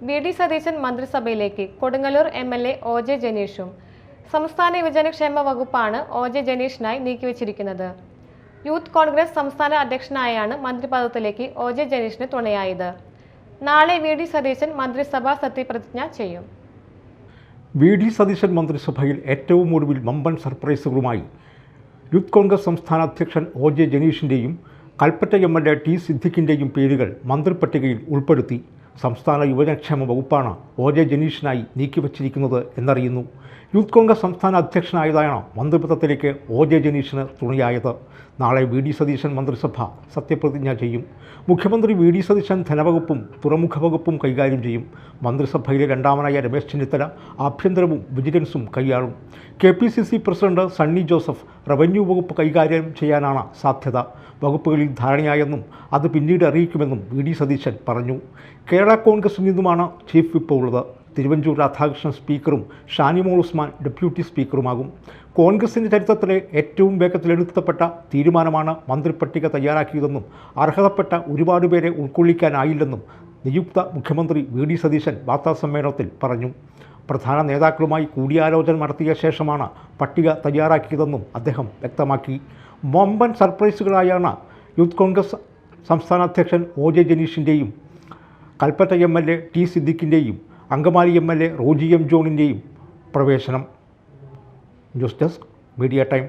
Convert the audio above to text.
VD. Satheesan മന്ത്രിസഭയിലേക്ക് Kodungallur MLA. ഒ.ജെ. ജനീഷും. സംസ്ഥാന യുവജനക്ഷേമ വകുപ്പാണ് ഒ.ജെ. ജനീഷിനായി നീക്കിവച്ചിരിക്കുന്നത്. Youth Congress സംസ്ഥാന അധ്യക്ഷനായാണ് മന്ത്രിപദത്തിലേക്ക് ഒ.ജെ. ജനീഷിന് തുണയായത്. നാളെ വി.ഡി. സതീശൻ മന്ത്രിസഭാ സത്യപ്രതിജ്ഞ ചെയ്യും. വി.ഡി. സതീശൻ മന്ത്രിസഭയിൽ ഏറ്റവും ഒടുവിൽ വമ്പൻ സർപ്രൈസുകളുമായി യൂത്ത് കോൺഗ്രസ് സംസ്ഥാന അധ്യക്ഷൻ ഒ.ജെ. ജനീഷിൻ്റെയും കൽപ്പറ്റ എം.എൽ.എ. ടി. സിദ്ദിഖിൻ്റെയും പേരുകൾ മന്ത്രിപ്പട്ടികയിൽ ഉൾപ്പെടുത്തി. സംസ്ഥാന യുവജനക്ഷേമ വകുപ്പാണ് ഒ.ജെ. ജനീഷിനായി നീക്കിവച്ചിരിക്കുന്നത് എന്നറിയുന്നു. യൂത്ത് കോൺഗ്രസ് സംസ്ഥാന അധ്യക്ഷനായതാണ് മന്ത്രിപദത്തിലേക്ക് ഒ.ജെ. ജനീഷിന് തുണയായത്. നാളെ വി.ഡി. സതീശൻ മന്ത്രിസഭ സത്യപ്രതിജ്ഞ ചെയ്യും. മുഖ്യമന്ത്രി വി.ഡി. സതീശൻ ധനവകുപ്പും തുറമുഖ വകുപ്പും കൈകാര്യം ചെയ്യും. മന്ത്രിസഭയിലെ രണ്ടാമനായ രമേശ് ചെന്നിത്തല ആഭ്യന്തരവും വിജിലൻസും കൈയാളും. കെ.പി.സി.സി. പ്രസിഡന്റ് സണ്ണി ജോസഫ് റവന്യൂ വകുപ്പ് കൈകാര്യം ചെയ്യാനാണ് സാധ്യത. വകുപ്പുകളിൽ ധാരണയായെന്നും അത് പിന്നീട് അറിയിക്കുമെന്നും വി.ഡി. സതീശൻ പറഞ്ഞു. കേരള കോൺഗ്രസിൽ നിന്നുമാണ് ചീഫ് വിപ്പ് ഉള്ളത്. തിരുവഞ്ചൂർ രാധാകൃഷ്ണൻ സ്പീക്കറും ഷാനിമോൾ ഉസ്മാൻ ഡെപ്യൂട്ടി സ്പീക്കറുമാകും. കോൺഗ്രസിൻ്റെ ചരിത്രത്തിലെ ഏറ്റവും വേഗത്തിലെടുക്കപ്പെട്ട തീരുമാനമാണ് മന്ത്രിപ്പട്ടിക തയ്യാറാക്കിയതെന്നും അർഹതപ്പെട്ട ഒരുപാട് പേരെ ഉൾക്കൊള്ളിക്കാനായില്ലെന്നും നിയുക്ത മുഖ്യമന്ത്രി വി.ഡി. സതീശൻ വാർത്താസമ്മേളനത്തിൽ പറഞ്ഞു. പ്രധാന നേതാക്കളുമായി കൂടിയാലോചന നടത്തിയ ശേഷമാണ് പട്ടിക തയ്യാറാക്കിയതെന്നും അദ്ദേഹം വ്യക്തമാക്കി. വമ്പൻ സർപ്രൈസുകളായാണ് യൂത്ത് കോൺഗ്രസ് സംസ്ഥാന അധ്യക്ഷൻ ഒ.ജെ. ജനീഷിൻ്റെയും കൽപ്പറ്റ എം.എൽ.എ. ടി. സിദ്ദിഖിൻ്റെയും അങ്കമാലി എം.എൽ.എ. റോജി എം. ജോണിൻ്റെയും പ്രവേശനം. News desk media time.